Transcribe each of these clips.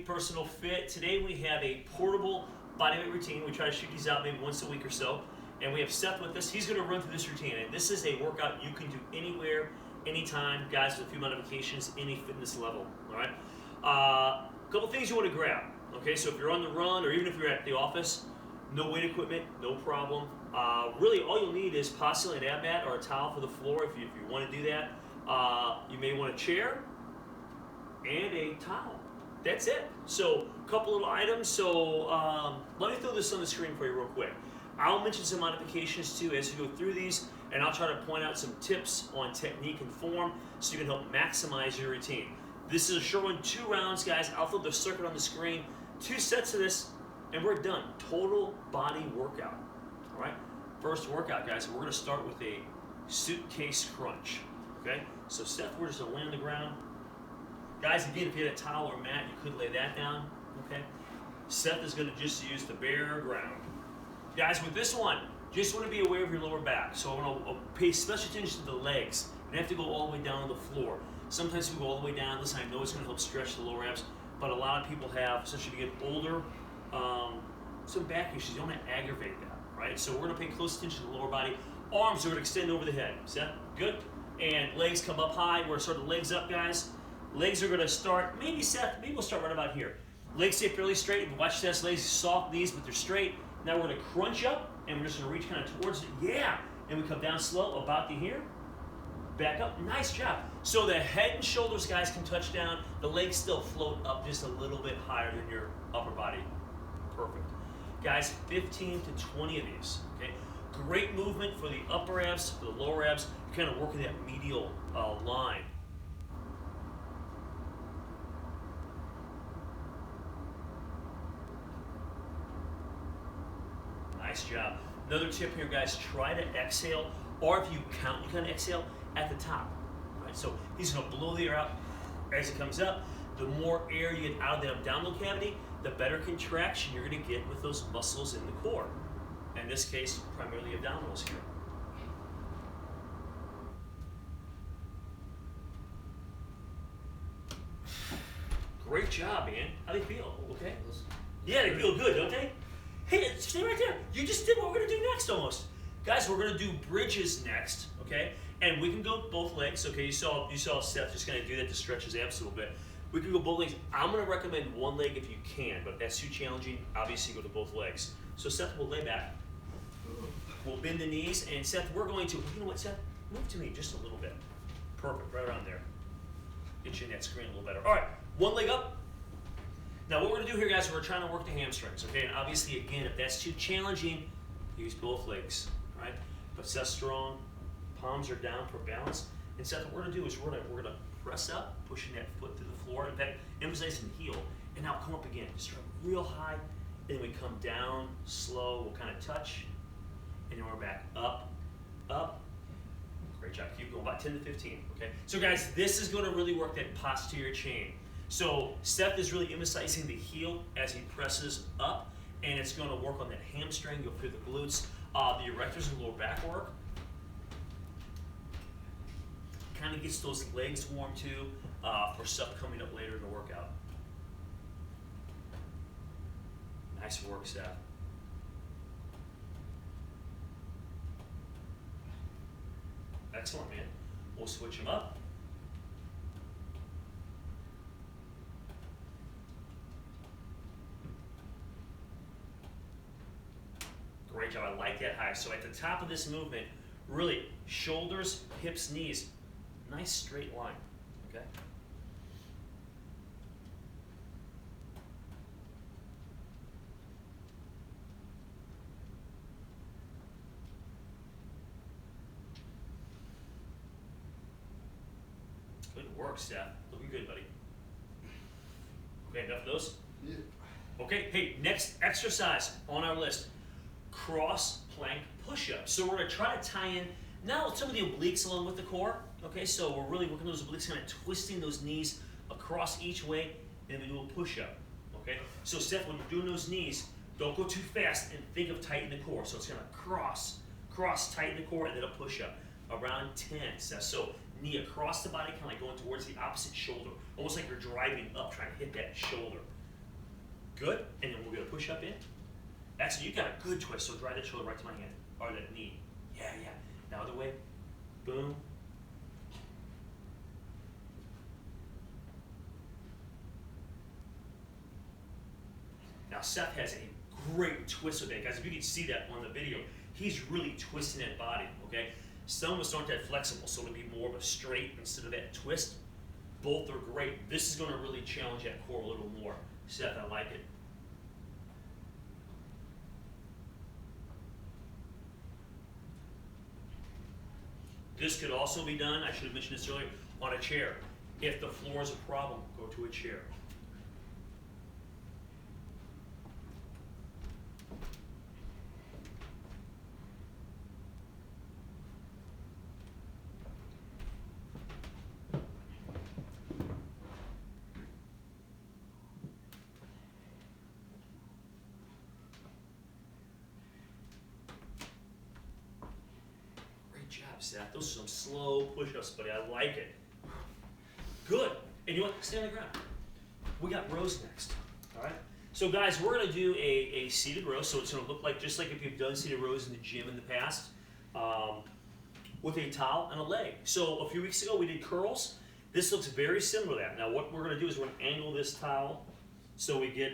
Personal Fit. Today we have a portable bodyweight routine. We try to shoot these out maybe once a week or so. And we have Seth with us. He's going to run through this routine. And this is a workout you can do anywhere, anytime. Guys, with a few modifications, any fitness level. All right. A couple things you want to grab. Okay, so if you're on the run or even if you're at the office, no weight equipment, no problem. Really, all you'll need is possibly an ab mat or a towel for the floor if you want to do that. You may want a chair and a towel. That's it. So a couple little items. So let me throw this on the screen for you real quick. I'll mention some modifications too as you go through these, and I'll try to point out some tips on technique and form so you can help maximize your routine. This is a short one, 2 rounds, guys. I'll throw the circuit on the screen, 2 sets of this, and we're done. Total body workout. All right. First workout, guys. We're going to start with a suitcase crunch. Okay. So Seth, we're just going to lay on the ground. Guys, again, if you had a towel or mat, you could lay that down. Okay. Seth is going to just use the bare ground. Guys, with this one, just want to be aware of your lower back. So I want to pay special attention to the legs. You don't have to go all the way down to the floor. Sometimes we go all the way down. Listen, I know it's going to help stretch the lower abs, but a lot of people have, especially if you get older, some back issues. You don't want to aggravate that, right? So we're going to pay close attention to the lower body. Arms are going to extend over the head. Seth, good? And legs come up high. We're going to start the legs up, guys. Legs are going to start, maybe Seth, maybe we'll start right about here. Legs stay fairly straight. Watch Seth's legs, soft knees, but they're straight. Now we're going to crunch up, and we're just going to reach kind of towards it. Yeah! And we come down slow, about to here. Back up. Nice job. So the head and shoulders, guys, can touch down. The legs still float up just a little bit higher than your upper body. Perfect. Guys, 15 to 20 of these. Okay. Great movement for the upper abs, for the lower abs. You're kind of working that medial line. Nice job. Another tip here, guys, try to exhale, or if you count, you kind of exhale at the top. Right? So he's going to blow the air out as it comes up. The more air you get out of the abdominal cavity, the better contraction you're going to get with those muscles in the core. In this case, primarily abdominals here. Great job, man. How do you feel? Okay? Yeah, they feel good, don't they? Hey, stay right there. You just did what we're going to do next almost. Guys, we're going to do bridges next, okay? And we can go both legs, okay? You saw Seth just kind of do that to stretch his abs a little bit. We can go both legs. I'm going to recommend one leg if you can, but if that's too challenging, obviously go to both legs. So Seth, we'll lay back. We'll bend the knees, and Seth, we're going to, you know what, Seth? Move to me just a little bit. Perfect, right around there. Get you in that screen a little better. All right, one leg up. Now what we're going to do here, guys, is we're trying to work the hamstrings, okay? And obviously, again, if that's too challenging, use both legs, right? But Seth's strong, palms are down for balance. And Seth, what we're going to do is we're going to press up, pushing that foot to the floor. In fact, emphasizing the heel. And now come up again. Start real high, and then we come down, slow. We'll kind of touch, and then we're back up, up. Great job. Keep going, about 10 to 15, okay? So guys, this is going to really work that posterior chain. So Seth is really emphasizing the heel as he presses up, and it's going to work on that hamstring. You'll feel the glutes, the erectors and lower back work. Kind of gets those legs warm too for stuff coming up later in the workout. Nice work, Seth. Excellent, man. We'll switch them up. Great job. I like that high. So at the top of this movement, really shoulders, hips, knees, nice straight line. Okay. Good work, Seth. Looking good, buddy. Okay, enough of those? Yeah. Okay, hey, next exercise on our list. Cross plank push-ups. So we're going to try to tie in now some of the obliques along with the core. Okay, so we're really working those obliques, kind of twisting those knees across each way, and then we do a push-up. Okay, so Seth, when you're doing those knees, don't go too fast and think of tightening the core. So it's going to cross, tighten the core, and then a push-up. Around 10, Seth. So knee across the body, kind of like going towards the opposite shoulder. Almost like you're driving up, trying to hit that shoulder. Good. And then we're going to push up in. Excellent. You got a good twist. So drive that shoulder right to my hand. Or that knee. Yeah, yeah. Now other way. Boom. Now Seth has a great twist with that. Guys, if you can see that on the video, he's really twisting that body, okay? Some of us aren't that flexible, so it'll be more of a straight instead of that twist. Both are great. This is going to really challenge that core a little more. Seth, I like it. This could also be done, I should have mentioned this earlier, on a chair. If the floor is a problem, go to a chair. Seth. Those are some slow push-ups, buddy. I like it. Good. And you know what? Stay on the ground. We got rows next. All right? So, guys, we're going to do a seated row. So it's going to look like just like if you've done seated rows in the gym in the past, with a towel and a leg. So a few weeks ago we did curls. This looks very similar to that. Now what we're going to do is we're going to angle this towel so we get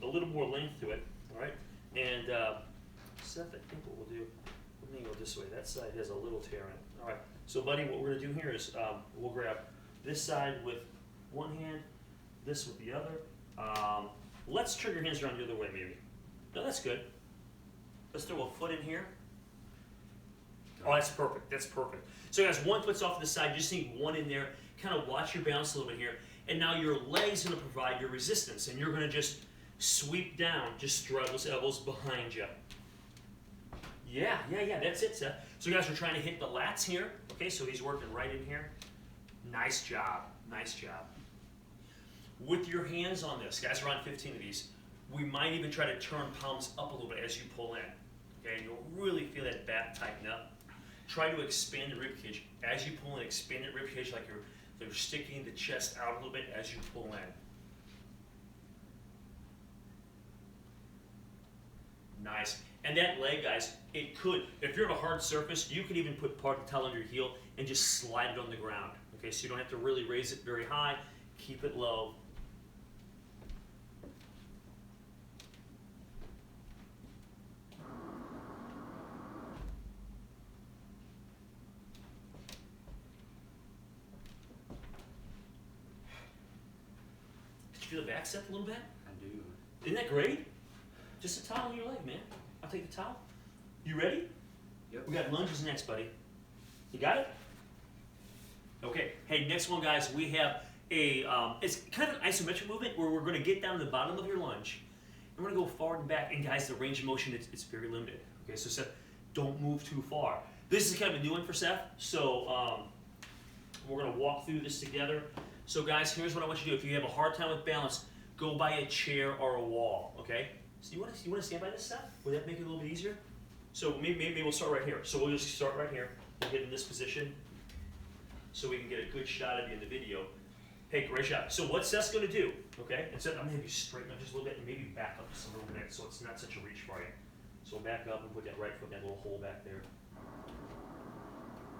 a little more length to it. All right? And Seth, I think what we'll do, let me go this way. That side has a little tear in it. All right. So, buddy, what we're going to do here is we'll grab this side with one hand, this with the other. Let's turn your hands around the other way, maybe. No, that's good. Let's throw a foot in here. Oh, that's perfect. That's perfect. So, guys, one foot's off to the side. You just need one in there. Kind of watch your balance a little bit here. And now your leg's going to provide your resistance. And you're going to just sweep down. Just straddle those elbows behind you. Yeah. That's it, Seth. So, guys, we're trying to hit the lats here. Okay, so he's working right in here. Nice job. Nice job. With your hands on this, guys, around 15 of these, we might even try to turn palms up a little bit as you pull in. Okay, and you'll really feel that back tighten up. Try to expand the rib cage. As you pull in, expand the rib cage like you're sticking the chest out a little bit as you pull in. Nice. And that leg, guys, it could, if you're on a hard surface, you could even put part of the towel under your heel and just slide it on the ground. Okay, so you don't have to really raise it very high. Keep it low. Did you feel the back set a little bit? I do. Isn't that great? Just a towel on your leg, man. I'll take the towel. You ready? Yep. We got lunges next, buddy. You got it? Okay. Hey, next one, guys. We have a, it's kind of an isometric movement where we're going to get down to the bottom of your lunge. And we're going to go forward and back. And, guys, the range of motion, it's very limited. Okay, so Seth, don't move too far. This is kind of a new one for Seth. So we're going to walk through this together. So, guys, here's what I want you to do. If you have a hard time with balance, go by a chair or a wall, okay? So you want to stand by this, Seth? Would that make it a little bit easier? So maybe we'll start right here. So we'll just start right here. We'll get in this position so we can get a good shot of you in the video. Hey, great shot. So what Seth's going to do, okay? And Seth, I'm going to have you straighten up just a little bit and maybe back up just a little bit so it's not such a reach for you. So back up and put that right foot in that little hole back there.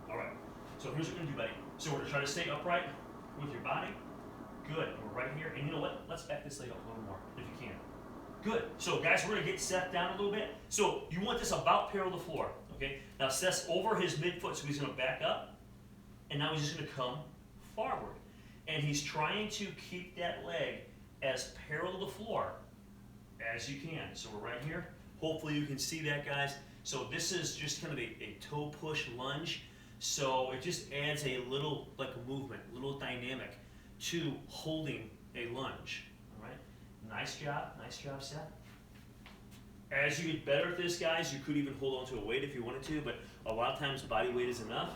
All right. So here's what we're going to do, buddy. So we're going to try to stay upright with your body. Good. And we're right here. And you know what? Let's back this leg up a little more if you can. Good. So, guys, we're going to get Seth down a little bit. So, you want this about parallel to the floor, okay? Now, Seth's over his midfoot, so he's going to back up. And now he's just going to come forward. And he's trying to keep that leg as parallel to the floor as you can. So, we're right here. Hopefully, you can see that, guys. So, this is just kind of a toe push lunge. So, it just adds a little, like a movement, a little dynamic to holding a lunge. Nice job, Seth. As you get better at this, guys, you could even hold on to a weight if you wanted to, but a lot of times body weight is enough.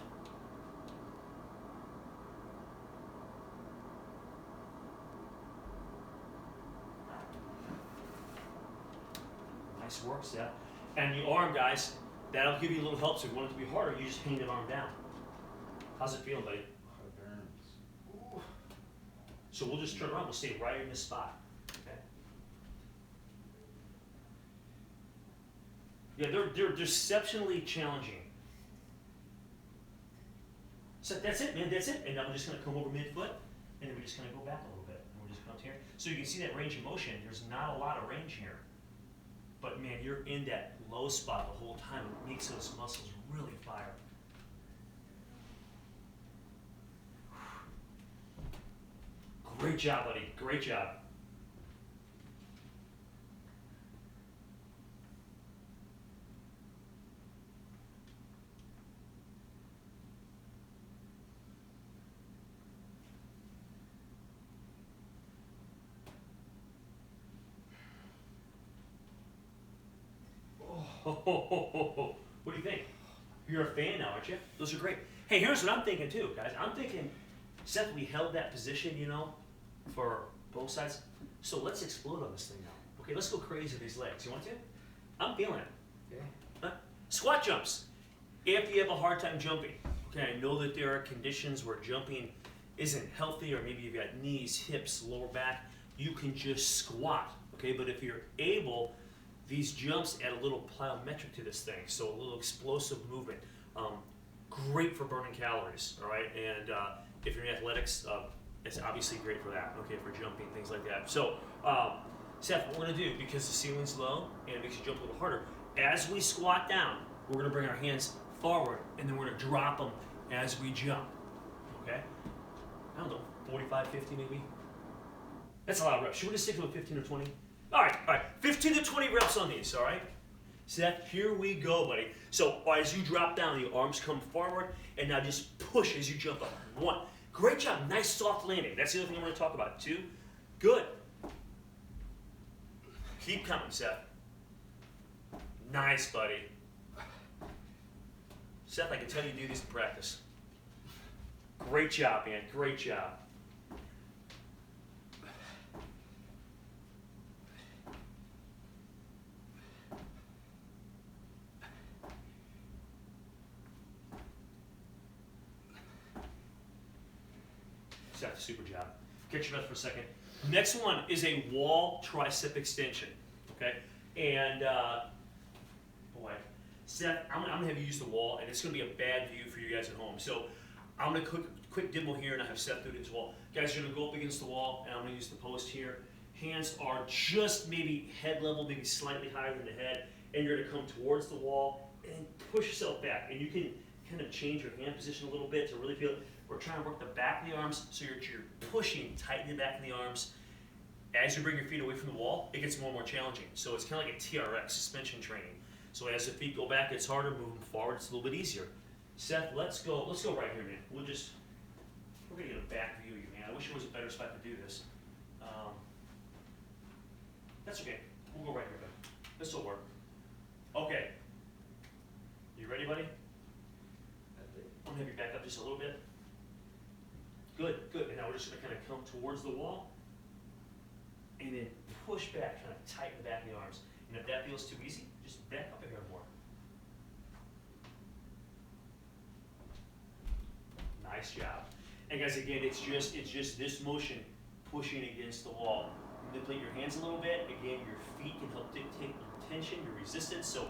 Nice work, Seth. And the arm, guys, that'll give you a little help. So if you want it to be harder, you just hang that arm down. How's it feeling, buddy? It burns. So we'll just turn around. We'll stay right in this spot. Yeah, they're deceptionally challenging. So that's it, man, that's it. And now we're just gonna come over midfoot, and then we're just gonna go back a little bit. And we're just come here. So you can see that range of motion. There's not a lot of range here. But man, you're in that low spot the whole time. It makes those muscles really fire. Great job, buddy, great job. Oh, what do you think? You're a fan now, aren't you? Those are great. Hey, here's what I'm thinking too, guys. I'm thinking, Seth, we held that position, you know, for both sides. So let's explode on this thing now. Okay, let's go crazy with these legs. You want to? I'm feeling it. Okay. Squat jumps. If you have a hard time jumping, okay, I know that there are conditions where jumping isn't healthy, or maybe you've got knees, hips, lower back. You can just squat, okay? But if you're able, these jumps add a little plyometric to this thing, so a little explosive movement. Great for burning calories, all right? And if you're in athletics, it's obviously great for that, okay, for jumping, things like that. So, Seth, what we're gonna do, because the ceiling's low and it makes you jump a little harder, as we squat down, we're gonna bring our hands forward, and then we're gonna drop them as we jump, okay? I don't know, 45, 50 maybe? That's a lot of reps. Should we just stick to a 15 or 20? All right, 15 to 20 reps on these, all right? Seth, here we go, buddy. So as you drop down, the arms come forward, and now just push as you jump up. 1. Great job, nice soft landing. That's the other thing I'm gonna talk about. 2, good. Keep coming, Seth. Nice, buddy. Seth, I can tell you do these in practice. Great job, man, great job. Seth, super job. Catch your breath for a second. Next one is a wall tricep extension, okay? And, boy, Seth, I'm gonna have you use the wall, and it's gonna be a bad view for you guys at home. So I'm gonna quick demo here, and I have Seth do it into the wall. Guys, you're gonna go up against the wall, and I'm gonna use the post here. Hands are just maybe head level, maybe slightly higher than the head, and you're gonna come towards the wall and push yourself back. And you can kind of change your hand position a little bit to really feel it. We're trying to work the back of the arms, so you're pushing, tightening the back of the arms. As you bring your feet away from the wall, it gets more and more challenging. So it's kind of like a TRX, suspension training. So as the feet go back, it's harder. Moving forward, it's a little bit easier. Seth, let's go right here, man. We're gonna get a back view of you, man. I wish there was a better spot to do this. That's okay. We'll go right here, buddy. This will work. Okay. You ready, buddy? I'm gonna have you back up just a little bit. Good. And now we're just gonna kind of come towards the wall, and then push back, kind of tighten the back of the arms. And if that feels too easy, just back up a hair more. Nice job. And guys, again, it's just this motion pushing against the wall. Manipulate your hands a little bit. Again, your feet can help dictate your tension, your resistance. So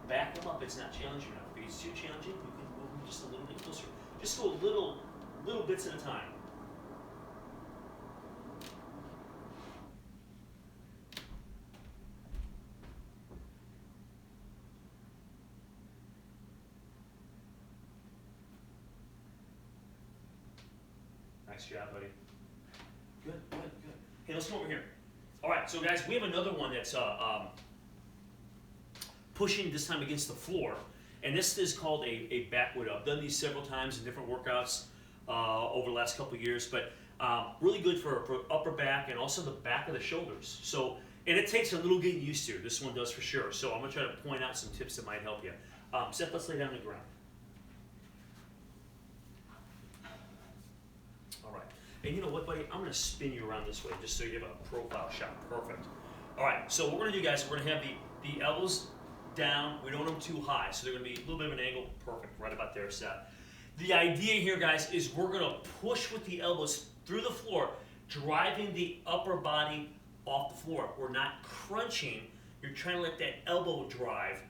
back them up. It's not challenging enough. If it's too challenging, we can move them just a little bit closer. Just go little bits at a time. Nice job, buddy. Good. Hey, let's come over here. All right, so guys, we have another one that's pushing this time against the floor. And this is called a backward. I've done these several times in different workouts over the last couple of years, but really good for upper back and also the back of the shoulders. So, and it takes a little getting used to. This one does for sure. So I'm gonna try to point out some tips that might help you. Seth, let's lay down on the ground. All right. And you know what, buddy? I'm gonna spin you around this way just so you have a profile shot. Perfect. All right, so what we're gonna do, guys, we're gonna have the elbows down. We don't want them too high, so they're gonna be a little bit of an angle. Perfect, right about there, Seth. The idea here, guys, is we're gonna push with the elbows through the floor, driving the upper body off the floor. We're not crunching. You're trying to let that elbow drive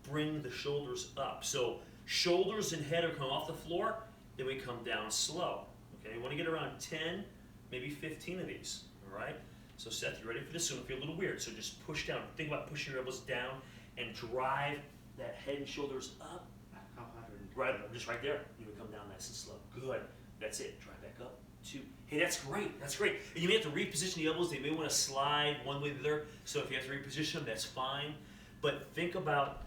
bring the shoulders up. So shoulders and head are coming off the floor, then we come down slow. Okay, you want to get around 10, maybe 15 of these, all right? So Seth, you ready for this? It's going to feel a little weird, so just push down. Think about pushing your elbows down and drive that head and shoulders up. How high? Right, just right there. You would come down nice and slow. Good. That's it. Drive back up. 2. Hey, that's great. That's great. And you may have to reposition the elbows. They may want to slide one way or the other. So if you have to reposition them, that's fine. But think about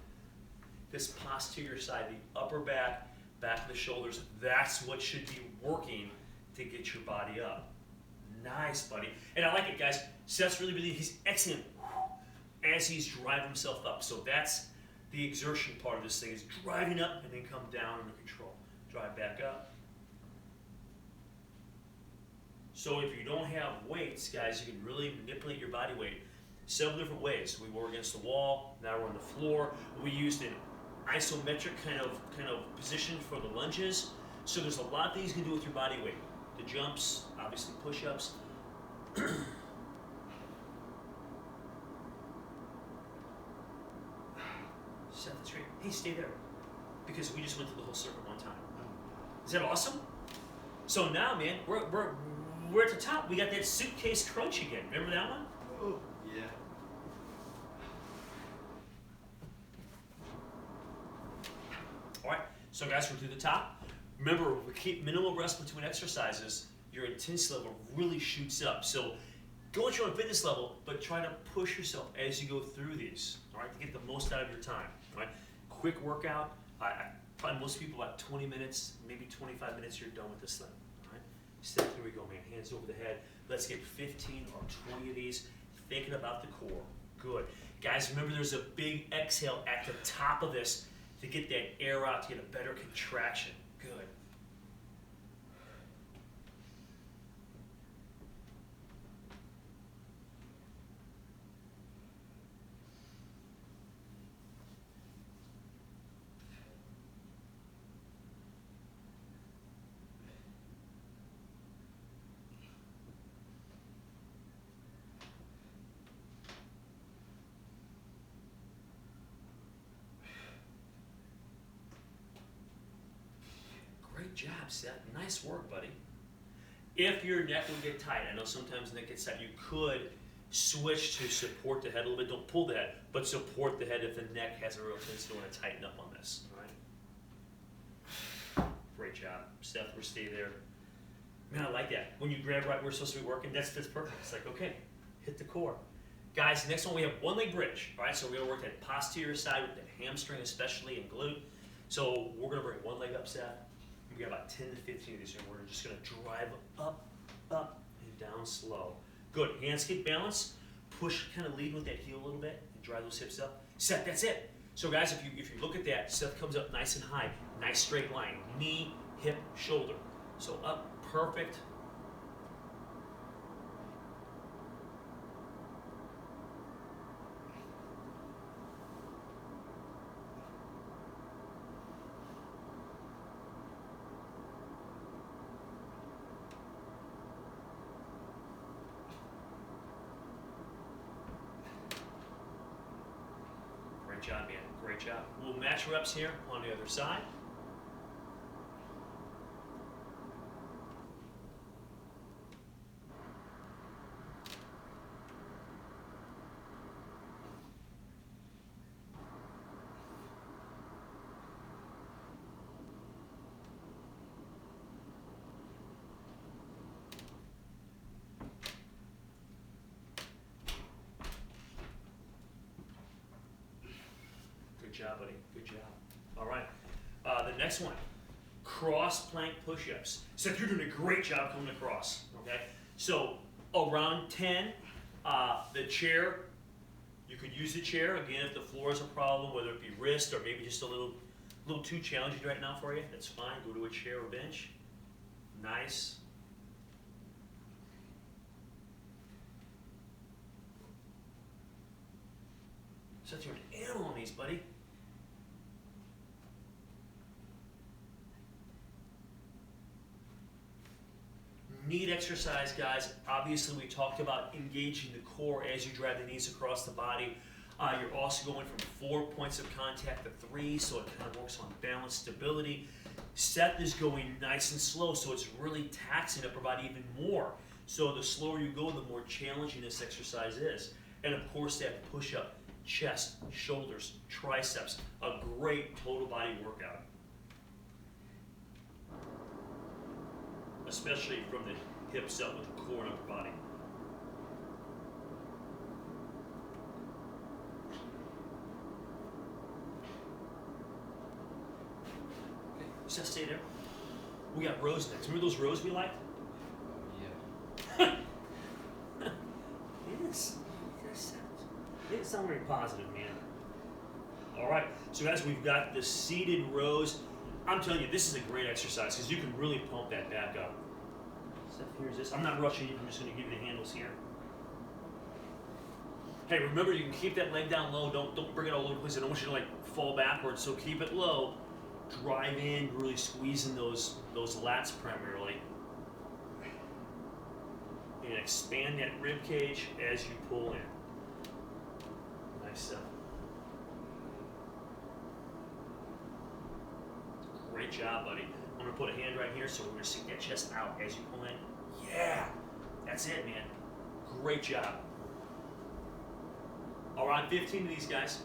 this posterior side, the upper back, back of the shoulders. That's what should be working to get your body up. Nice, buddy. And I like it, guys. Seth's really, he's excellent as he's driving himself up. So that's the exertion part of this thing, is driving up and then come down under control. Drive back up. So if you don't have weights, guys, you can really manipulate your body weight several different ways. We were against the wall, now we're on the floor. We used an isometric kind of position for the lunges. So there's a lot of things you can do with your body weight. The jumps, obviously push-ups. Seth, that's great. Hey, stay there. Because we just went through the whole circuit one time. Is that awesome? So now, man, we're at the top. We got that Suitcase Crunch again. Remember that one? Oh, yeah. All right, so guys, we're through the top. Remember, we keep minimal rest between exercises. Your intensity level really shoots up. So go at your own fitness level, but try to push yourself as you go through these, all right, to get the most out of your time, all right? Quick workout. Probably most people about 20 minutes, maybe 25 minutes, you're done with this thing, all right? Step, here we go, man. Hands over the head. Let's get 15 or 20 of these, thinking about the core. Good. Guys, remember there's a big exhale at the top of this to get that air out, to get a better contraction. Good. Great job, Seth. Nice work, buddy. If your neck would get tight, I know sometimes the neck gets tight, you could switch to support the head a little bit. Don't pull the head, but support the head if the neck has a real tendency to want to tighten up on this. All right? Great job. Seth, we'll stay there. Man, I like that. When you grab right where we're supposed to be working, that's perfect. It's like, okay, hit the core. Guys, next one we have one leg bridge. All right, so we're going to work that posterior side with that hamstring especially and glute. So we're going to bring one leg up, Seth. We got about 10 to 15 of these, and we're just going to drive up, and down slow. Good. Hands get balanced. Push, kind of lead with that heel a little bit, and drive those hips up. Seth, that's it. So guys, if you look at that, Seth comes up nice and high. Nice straight line. Knee, hip, shoulder. So up, perfect. Great job, man. Great job. We'll match reps here on the other side. Good job, buddy. Good job. All right. The next one, cross plank push-ups. Seth, you're doing a great job coming across. Okay. So around 10, the chair. You could use the chair again if the floor is a problem, whether it be wrist or maybe just a little too challenging right now for you. That's fine. Go to a chair or bench. Nice. Seth, you're an animal on these, buddy. Neat exercise, guys. Obviously, we talked about engaging the core as you drive the knees across the body. You're also going from 4 points of contact to 3, so it kind of works on balance, stability. Seth is going nice and slow, so it's really taxing upper body even more. So the slower you go, the more challenging this exercise is. And of course, that push-up, chest, shoulders, triceps, a great total body workout. Especially from the hips up with the core and upper body. Just stay there. We got rows next. Remember those rows we liked? Yeah. Yes. It didn't sound very positive, man. All right. So guys, we've got the seated rows. I'm telling you, this is a great exercise because you can really pump that back up. Seth, here's this. I'm not rushing you. I'm just going to give you the handles here. Hey, remember you can keep that leg down low. Don't bring it all over the place. I don't want you to like fall backwards. So keep it low. Drive in, really squeezing those lats primarily. And expand that rib cage as you pull in. Nice stuff. Great job, buddy. I'm gonna put a hand right here, so we're gonna stick that chest out as you pull in. Yeah, that's it, man. Great job. All right, 15 of these guys.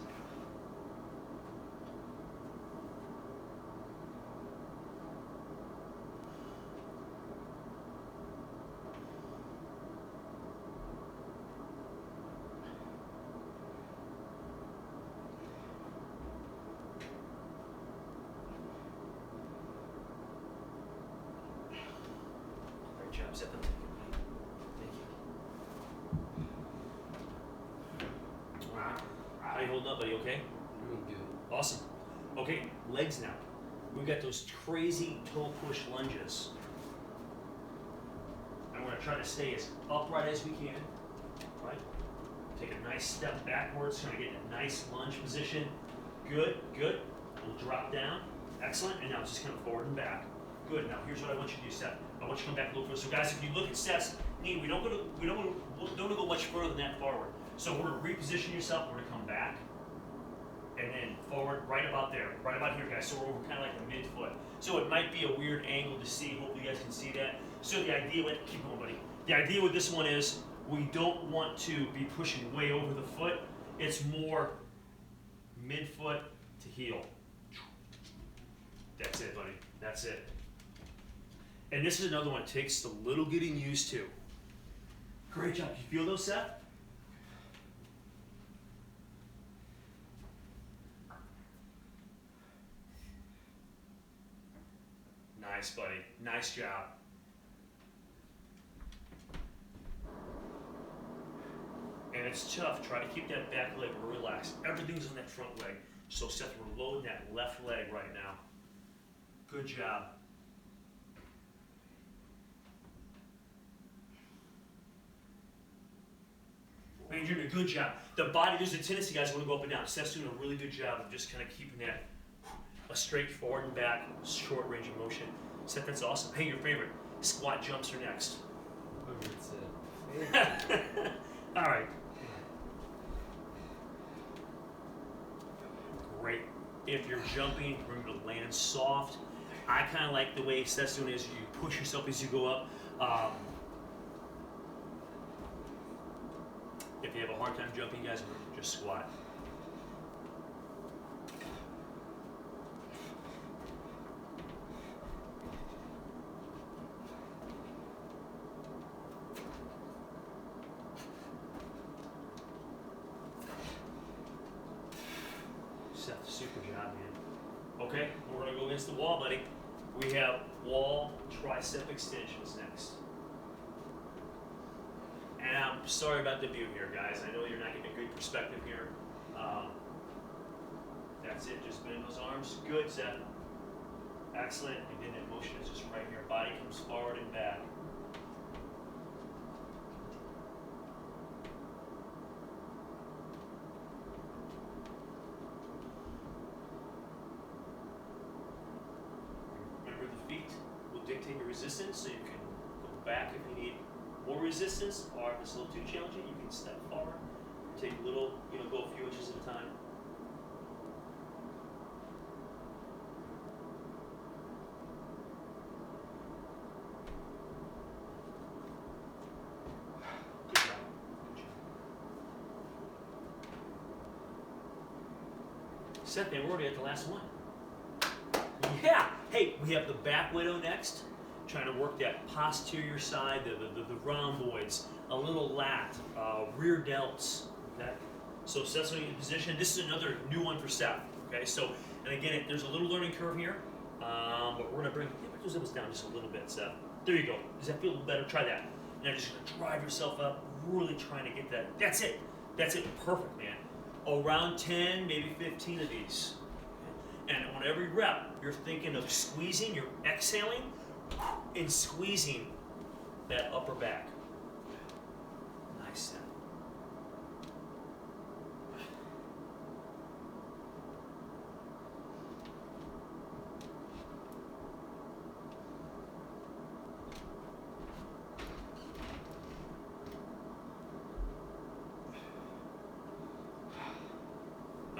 Set them. Thank you. All right. How you holding up, buddy? Okay? Doing good. Awesome. Okay, legs now. We've got those crazy toe push lunges. And we're going to try to stay as upright as we can. Right? Take a nice step backwards. Trying to get in a nice lunge position. Good, good. We'll drop down. Excellent. And now just kind of forward and back. Good. Now here's what I want you to do, Seth. I want you to come back a little further. So guys, if you look at Seth's knee, we don't want to go much further than that forward. So we're going to reposition yourself. We're going to come back and then forward right about there, right about here, guys. So we're over kind of like the midfoot. So it might be a weird angle to see. Hopefully you guys can see that. So the idea with keep going, buddy. The idea with this one is we don't want to be pushing way over the foot. It's more midfoot to heel. That's it, buddy. That's it. And this is another one that takes a little getting used to. Great job. You feel those, Seth? Nice, buddy. Nice job. And it's tough. Try to keep that back leg relaxed. Everything's on that front leg. So, Seth, we're loading that left leg right now. Good job. And you're doing a good job. The body, there's a tendency, guys, want to go up and down. Seth's doing a really good job of just kind of keeping that a straight forward and back, short range of motion. Seth, that's awesome. Hey, your favorite squat jumps are next. All right. Great. If you're jumping, remember to land soft. I kind of like the way Seth's doing is you push yourself as you go up. If you have a hard time jumping, guys, just squat. Seth, super job, man. Okay, we're going to go against the wall, buddy. We have wall tricep extensions next. And I'm sorry about the view here, guys. I know you're not getting a good perspective here. That's it. Just bend those arms. Good, Seth. Excellent. Again, that motion is just right here. Body comes forward and back. Remember, the feet will dictate your resistance, so you can go back if you need more resistance, or if it's a little too challenging, you can step forward Take a little, go a few inches at a time. Good job. Seth, man, we're already at the last one. Yeah. Hey, we have the back widow next. Trying to work that posterior side, the rhomboids, a little lat, rear delts. Okay. So Sesame Position. This is another new one for Seth. Okay. So, and again, there's a little learning curve here, but we're gonna bring those hips down just a little bit, Seth. There you go. Does that feel better? Try that. Now just gonna drive yourself up, really trying to get that. That's it. That's it. Perfect, man. Around 10, maybe 15 of these. And on every rep, you're thinking of squeezing, you're exhaling and squeezing that upper back. Nice, Seth.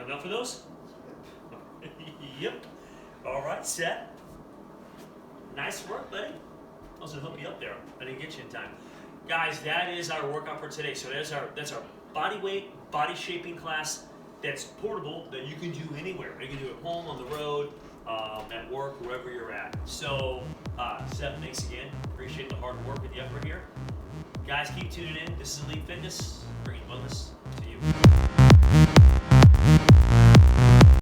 Enough of those? Yep. All right, set. Nice work, buddy. I was gonna hook you up there. I didn't get you in time. Guys, that is our workout for today. So that's our body weight, body shaping class that's portable that you can do anywhere. You can do it at home, on the road, at work, wherever you're at. So, Seth, thanks again. Appreciate the hard work and the effort here. Guys, keep tuning in. This is Elite Fitness, bringing wellness to you.